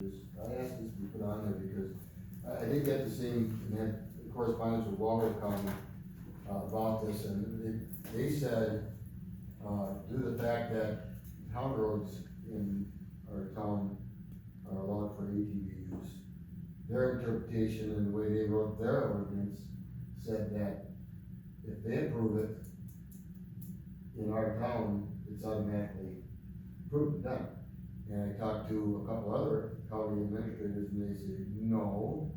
I asked this to be put on there because I did get the same, and had correspondence with Walworth County, about this, and they said, due to the fact that town roads in our town are allowed for ATV use, their interpretation and the way they wrote their ordinance said that if they approve it in our town, it's automatically approved and done. And I talked to a couple other county administrators and they said, no,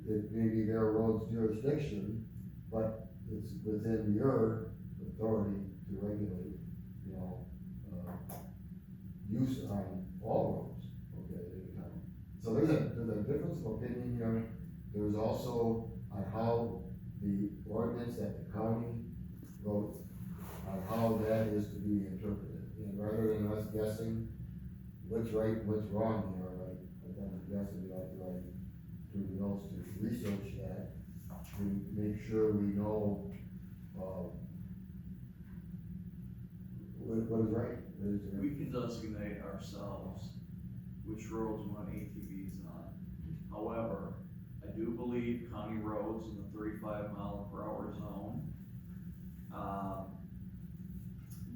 it may be their road's jurisdiction, but it's within your authority to regulate, you know, use on all roads, okay, at any time. So there's a difference of opinion here. There's also on how the ordinance that the county wrote, on how that is to be interpreted. And rather than us guessing what's right and what's wrong here, I think I'm guessing we ought to write to the notes to research that, to make sure we know, what is right. We can designate ourselves which roads we want ATVs on. However, I do believe county roads in the 35 mph zone,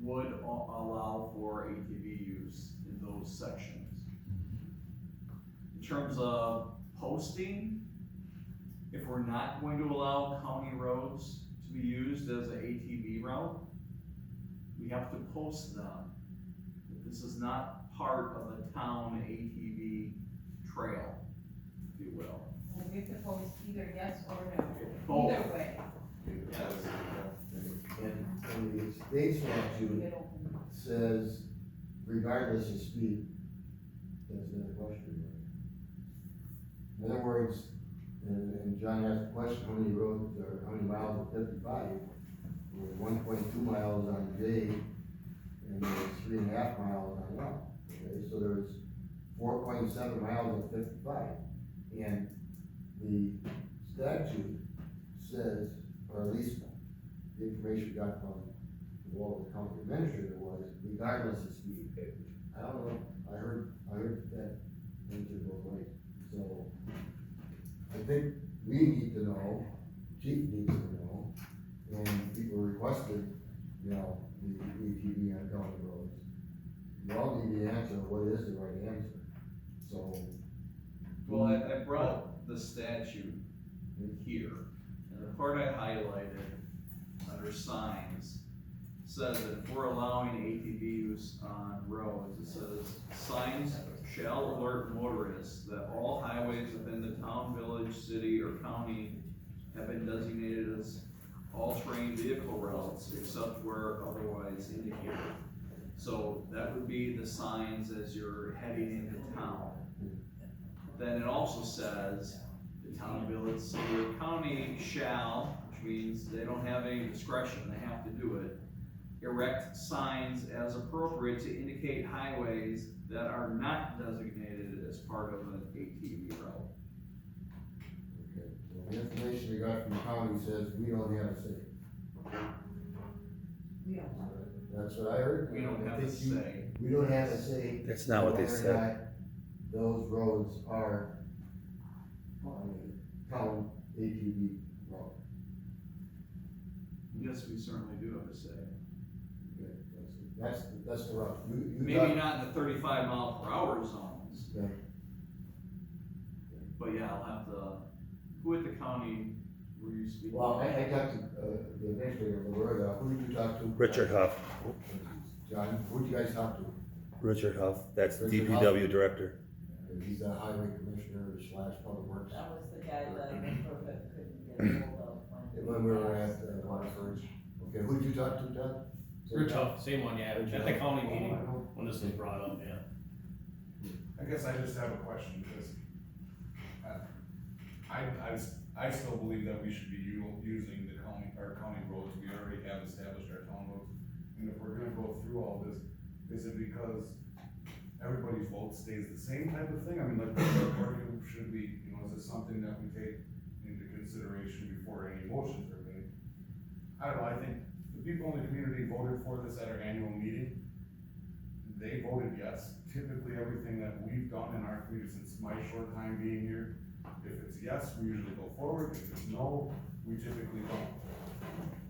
would allow for ATV use in those sections. In terms of posting, if we're not going to allow county roads to be used as an ATV route, we have to post them. This is not part of a town ATV trail, if you will. And we have to post either yes or no, Both. either way. And the state statute says regardless of speed, that's another question. In other words, and John asked the question, how many roads or how many miles of 55? 1.2 miles on J, and there's 3.5 miles on L. Okay, so there's 4.7 miles of 55. And the statute says, or at least the information we got from the Walworth County Administrator was regardless of speed. I don't know, I heard that mentioned both ways. So I think we need to know, chief needs to know, and people requested, you know, the ATV on county roads. You all need the answer, what is the right answer? So. Well, I brought the statute here, and the part I highlighted under signs says that if we're allowing ATV use on roads, it says, signs shall alert motorists that all highways within the town, village, city, or county have been designated as all-terrain vehicle routes except where otherwise indicated. So that would be the signs as you're heading into town. Then it also says the town, village, city, or county shall, which means they don't have any discretion, they have to do it, erect signs as appropriate to indicate highways that are not designated as part of an ATV route. Okay, well, the information we got from the county says we don't have a say. Yeah. That's what I heard. We don't I have a think you- say. We don't have a say. That's not what they whether or said. not those roads are on a town ATV road. Yes, we certainly do have a say. Okay, that's the route. You Maybe talk- not in the 35 mph zones, Okay. but yeah, I'll have to, who at the county were you speaking? Well, I talked to, the administrator of Loretta. Who did you talk to? Richard Huff, John, who did you guys talk to? Richard Huff, that's the Richard DPW director. He's the highway commissioner / public works. That was the guy that the permit couldn't get hold of When we were at Waterford. Okay, who did you talk to, Doug? Rich Huff, same one, yeah, Rich at the Huff. county meeting, when this was brought up, yeah. I guess I just have a question, because I still believe that we should be using the county, our county roads. We already have established our town roads. And if we're gonna go through all this, is it because everybody's vote stays the same type of thing? I mean, like, or should we, you know, is it something that we take into consideration before any motions are made? I don't know, I think the people in the community voted for this at our annual meeting. they voted yes. Typically, everything that we've done in our community since my short time being here, if it's yes, we usually go forward, if it's no, we typically don't.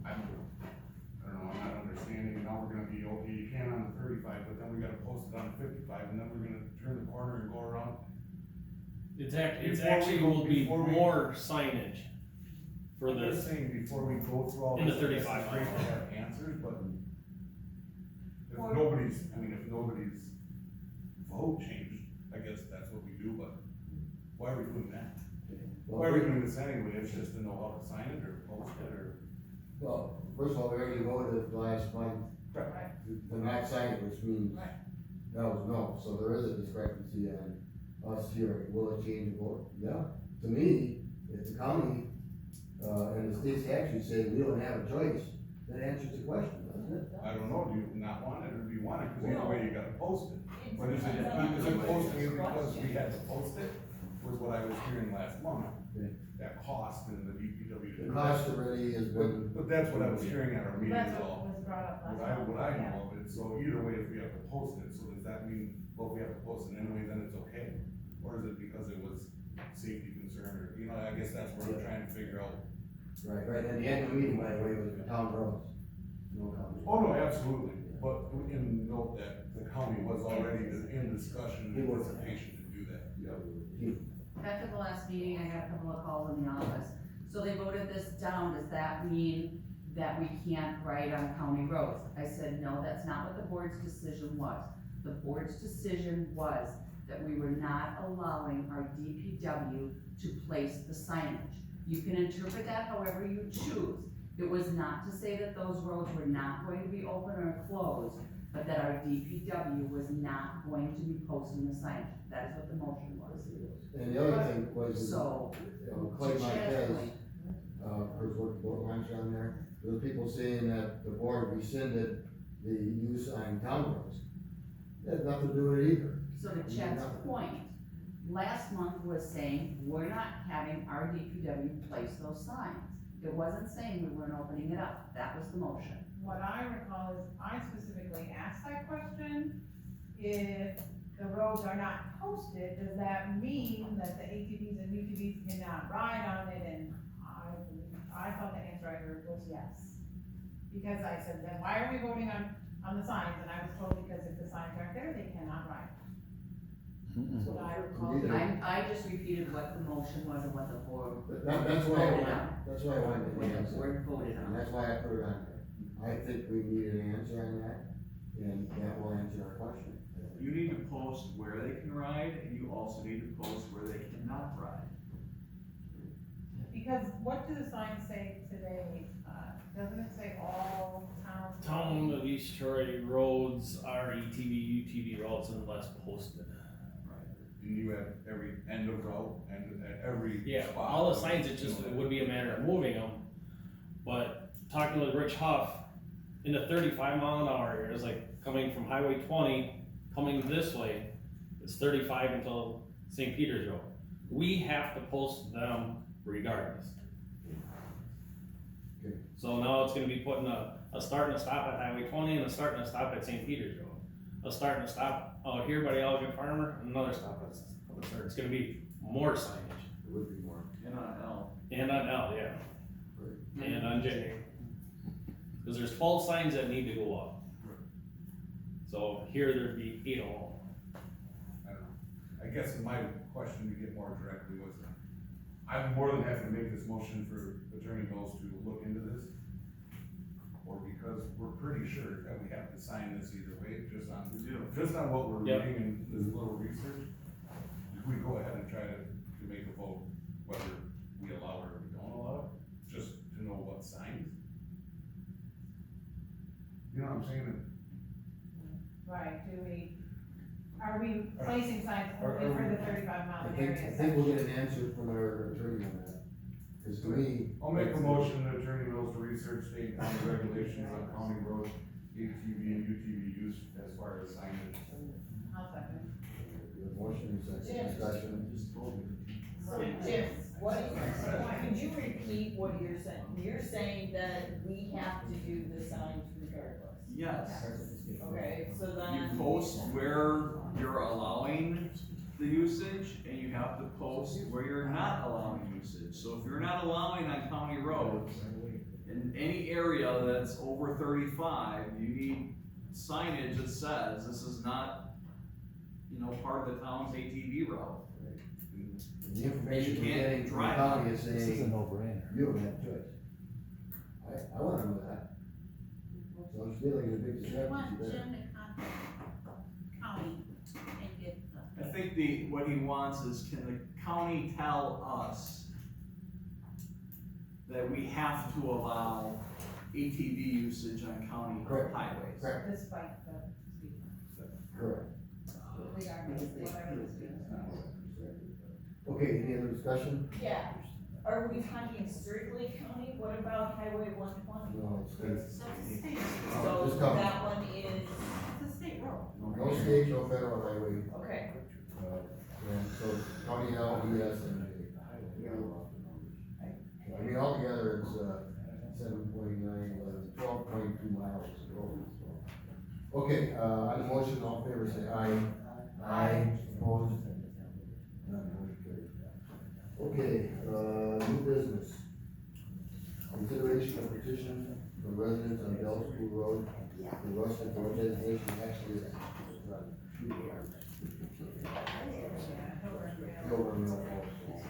I don't know, I'm not understanding, now we're gonna be, okay, you can on the 35, but then we gotta post it on the 55, and then we're gonna turn the corner and go around. It's Before actually we go- will be before we- more signage for I'm just the, saying, before we go through all In the this, it's 35 great to mile. have answers, but if Or- nobody's, if nobody's vote changed, I guess that's what we do, but why are we doing that? Why are we doing this anyway? It's just to know how to sign it or post it or. Well, first of all, we already voted last month Right. to not sign it, which means Right. that was no, so there is a discrepancy on us here, will it change the vote? Yeah, to me, if the county, and the state statutes say we don't have a choice, that answers the question, doesn't it? I don't know, do you not want it or do you want it? Cause either No. way, you gotta post it. It's But is it not- posting it because we had to post it, was what I was hearing last month. Yeah. That cost in the DPW. The cost already has been, But that's what I was hearing at our meeting That's is all. what was brought up last What I, month. what I Yeah. know of it, so either way, if we have to post it, so does that mean, well, if we have to post it anyway, then it's okay? Or is it because it was safety concern, or, you know, I guess that's what I'm trying to figure out. right, and the annual meeting, by the way, was for town roads, no county. Oh, no, absolutely, but we can note that the county was already in discussion and anticipation to do that. After the last meeting, I had a couple of calls in the office, so they voted this down, does that mean that we can't ride on county roads? I said, no, that's not what the board's decision was. The board's decision was that we were not allowing our DPW to place the signage. You can interpret that however you choose. It was not to say that those roads were not going to be open or closed, but that our DPW was not going to be posting the signage. That is what the motion was. And the other thing was, So, Clay to Chad's Montez, point, first worked boat launch on there, there were people saying that the board rescinded the use on town roads. That had nothing to do with it either. so to Chad's point, last month was saying, we're not having our DPW place those signs. It wasn't saying we weren't opening it up, that was the motion. What I recall is I specifically asked that question, if the roads are not posted, does that mean that the ATVs and UTVs cannot ride on it? And I thought the answer I heard was yes. Because I said, then why are we voting on the signs? And I was told because if the signs aren't there, they cannot ride. That's what I recall. Yeah. I just repeated what the motion was and what the board That's why I voted wanted, on. that's why I wanted What an the answer. board voted And on. that's why I put it on there. I think we need an answer on that, and that will answer our question. You need to post where they can ride, and you also need to post where they cannot ride. Because what do the signs say today? Doesn't it say all towns? town of East Troy roads are ETV, UTV routes unless posted. And you have every end of route and at every. Yeah, spot. all the signs, it would be a matter of moving them. But talking with Rich Huff, in the 35 mile an hour area, it's like coming from Highway 20, coming this way, it's 35 until St. Peter's Road. We have to post them regardless. Okay. So now it's gonna be putting a start and a stop at Highway 20 and a start and a stop at St. Peter's Road. A start and a stop out here by the Elegant Farmer, and another stop at the start. It's gonna be more signage. It would be more. And on L. And on L, yeah. And on J. Cause there's 12 signs that need to go up. So here there'd be 8 of them. I don't know. I guess my question to get more directly was, I'm more than happy to make this motion for Attorney Mills to look into this. Or because we're pretty sure that we have to sign this either way, just on what we're Yep. reading in this little research. If we go ahead and try to make a vote, whether we allow it or we don't allow it, just to know what signs. You know what I'm saying? Right, are we placing signs only for the 35 mile I area? think we'll get an answer from our attorney on that. Cause to me. I'll make a motion to Attorney Mills to research state and county regulations on county road ATV and UTV use as far as signage. I'll second. We have motion, second discussion. So Jim, could you repeat what you're saying? You're saying that we have to do the signs regardless? Yes. Okay, so You then. post where you're allowing the usage, and you have to post where you're not allowing usage. So if you're not allowing on county roads, in any area that's over 35, you need signage that says this is not, part of the town's ATV route. The information we're You can't getting from the drive county is This is a saying, no-brainer. you don't have a choice. I wanna know that. So I'm feeling a big You discrepancy want there. Jim to contact county and get the. I think what he wants is, can the county tell us that we have to allow ATV usage on county Correct. highways? Correct, Despite the speed, correct. regardless of whatever the speed. Okay, any other discussion? Yeah, are we talking strictly county, what about Highway 120? No, it's good. That's a state, So Just come. that one is, it's a state road. No state, no federal highway, okay, and so county LES and. I mean, altogether it's, 7.9, 12.2 miles of road. Okay, on the motion, all in favor, say aye. Aye. Opposed? None, motion carried. Okay, new business. Consideration of petition for residents on Bell School Road, the rustic road designation actually is. Hilburn Mill also.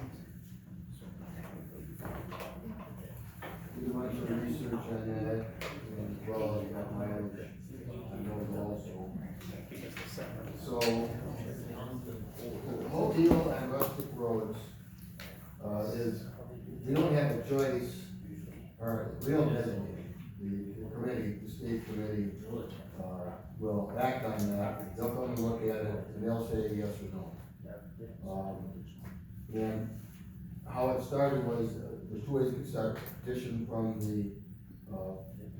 We went some research on that, and as well as got mileage on those also. So, the whole deal on rustic roads, is, we don't have a choice, or we don't designate. The committee, the state committee, will act on that, they'll come and look at it, and they'll say yes or no. And how it started was, there's two ways you can start: petition from the,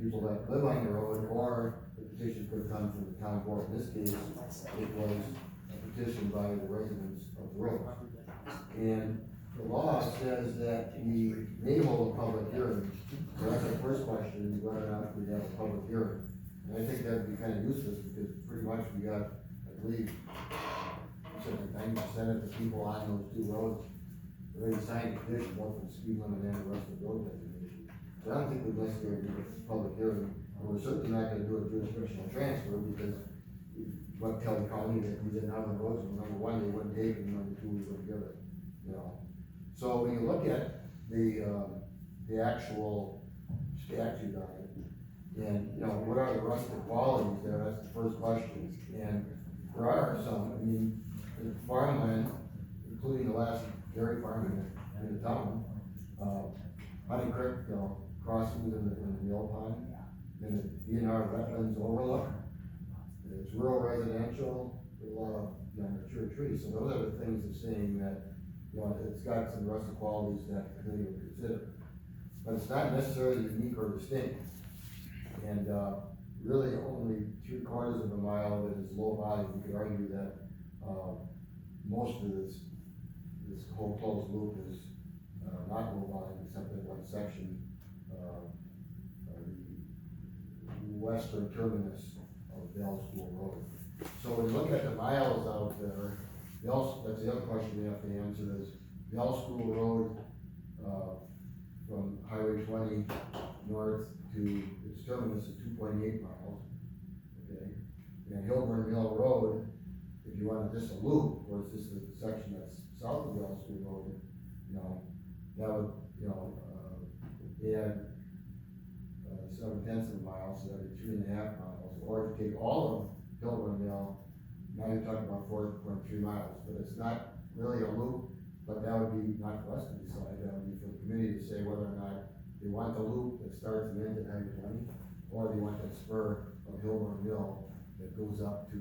people that live on the road, or the petition could come from the town board. In this case, it was a petition by the residents of the road. And the law says that we may hold a public hearing, so that's our first question, whether or not we have a public hearing. And I think that'd be kind of useless, because pretty much we got, I believe, 90% of the people on those two roads already signed a petition, both for the speed limit and the rest of the road designation. So I don't think we'd necessarily do a public hearing, and we're certainly not gonna do a jurisdictional transfer, because what tell the county that we didn't have the roads, and number one, they wouldn't take it, and number two, we wouldn't give it, So when you look at the actual statute on it, and, what are the rustic qualities there, that's the first question. And there are some, the farmland, including the last dairy farm in the town, Honey Creek, crossings in the mill pond, and the DNR wetlands overlook. It's rural residential, with a lot of, mature trees, so those are the things that's saying that, it's got some rustic qualities that the committee would consider. But it's not necessarily unique or distinct. And, really only 3/4 of a mile of it is low volume. You could argue that, most of this whole closed loop is, not low volume, except in one section, the western terminus of Bell School Road. So when you look at the miles out there, that's the other question we have to answer is, Bell School Road, from Highway 20 north to its terminus is 2.8 miles, okay? And Hilburn Mill Road, if you wanted just a loop, or it's just a section that's south of Bell School Road, that would, add 7/10 of a mile, so that'd be 3.5 miles. Or if you take all of Hilburn Mill, now you're talking about 4.3 miles, but it's not really a loop, but that would be not for us to decide, that would be for the committee to say whether or not they want the loop that starts and ends at Highway 20, or they want that spur of Hilburn Mill that goes up to,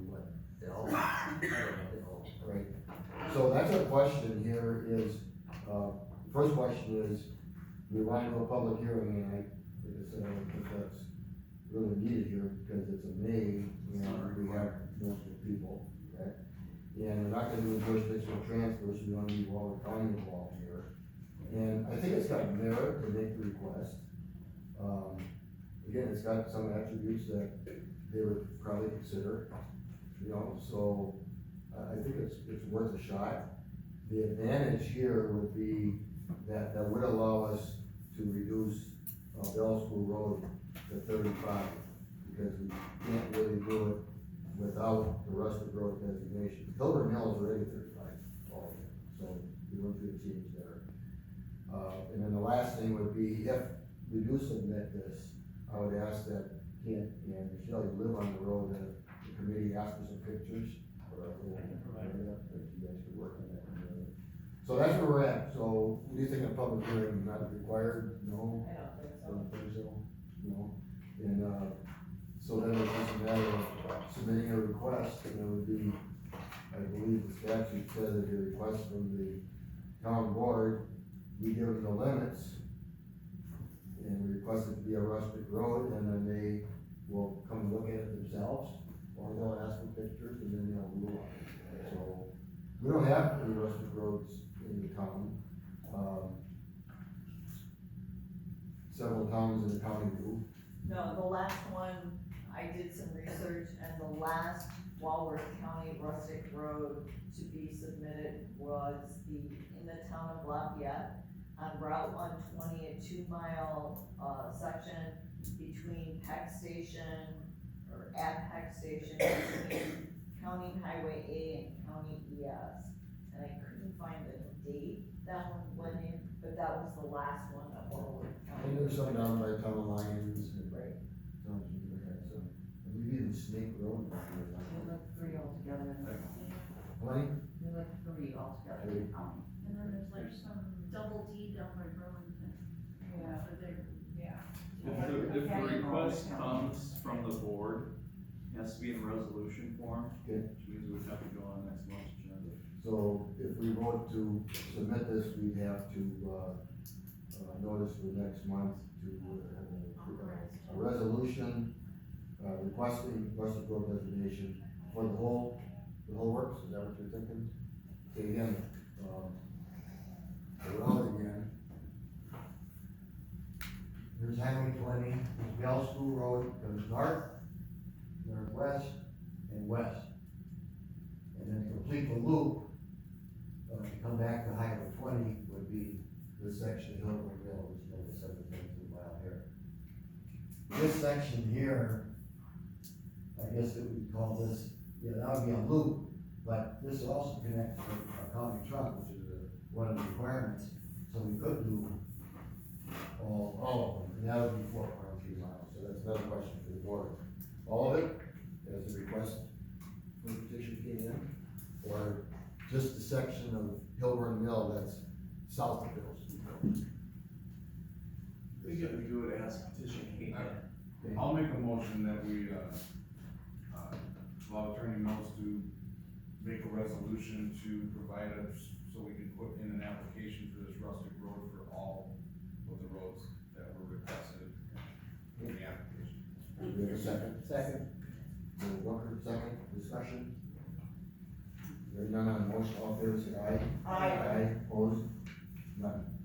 what, Bell? Right, so that's our question here is, the first question is, we want to go public hearing, and like I said, I don't think that's really needed here, because it's a May, and we have most of the people, okay? And we're not gonna do a jurisdictional transfer, so we don't need Waller County involved here. And I think it's got merit to make the request. again, it's got some attributes that they would probably consider, you know, so I think it's worth a shot. The advantage here would be that would allow us to reduce, Bell School Road to 35, because we can't really do it without the rustic road designation. Hilbert Mill is already 35, all of it, so we don't do a change there. And then the last thing would be, if we do submit this, I would ask that Kent and Michelle, you live on the road, that the committee ask for some pictures, or a little area, that you guys could work on that. So that's where we're at, so what do you think of public hearing, not required, no? I don't think so. Don't think so, no, and, so then it's just a matter of submitting a request, and it would be, I believe the statute says if you request from the town board, we give them the limits, and request it to be a rustic road, and then they will come look at it themselves, or they'll ask for pictures, and then they'll rule on it. So, we don't have any rustic roads in the town. Several towns in the county do. No, the last one, I did some research, and the last Walworth County rustic road to be submitted was in the town of Lafayette, on Route 120, a 2-mile, section between Peck Station, or at Peck Station, between County Highway A and County ES. And I couldn't find the date that one went in, but that was the last one that Walworth County. And there's some down by Town of Lions, and Right. some, we had some, I believe even Snake Road. We look 3 altogether in the county. Plenty? We look 3 altogether in the county. And then there's like some double D down by Burlington. Yeah. For their, Yeah. If the request comes from the board, it has to be in resolution form, Okay. which means we would have to go on next month's agenda. So if we vote to submit this, we'd have to, notice for next month to, a resolution, requesting rustic road designation for the whole works, is that what you're thinking? Okay, again, around again. There's Highway 20, there's Bell School Road, goes north, northwest, and west. And then to complete the loop, to come back to Highway 20 would be this section of Hillbrook Mill, which is over 7.2 mile here. This section here, I guess that we'd call this, yeah, that would be a loop, but this also connects to a county truck, which is one of the requirements, so we could do all of them, and that would be 4.3 miles, so that's another question for the board. All of it, as a request for the petition came in, or just the section of Hilburn Mill that's south of Bill's. We could do it as petition came in. I'll make a motion that we, allow Attorney Mills to make a resolution to provide us, so we can put in an application for this rustic road for all of the roads that were requested in the application. Do we have a second? Second. Bill Walker, second, discussion? Hearing none on the motion, all in favor, say aye. Aye. Opposed? None.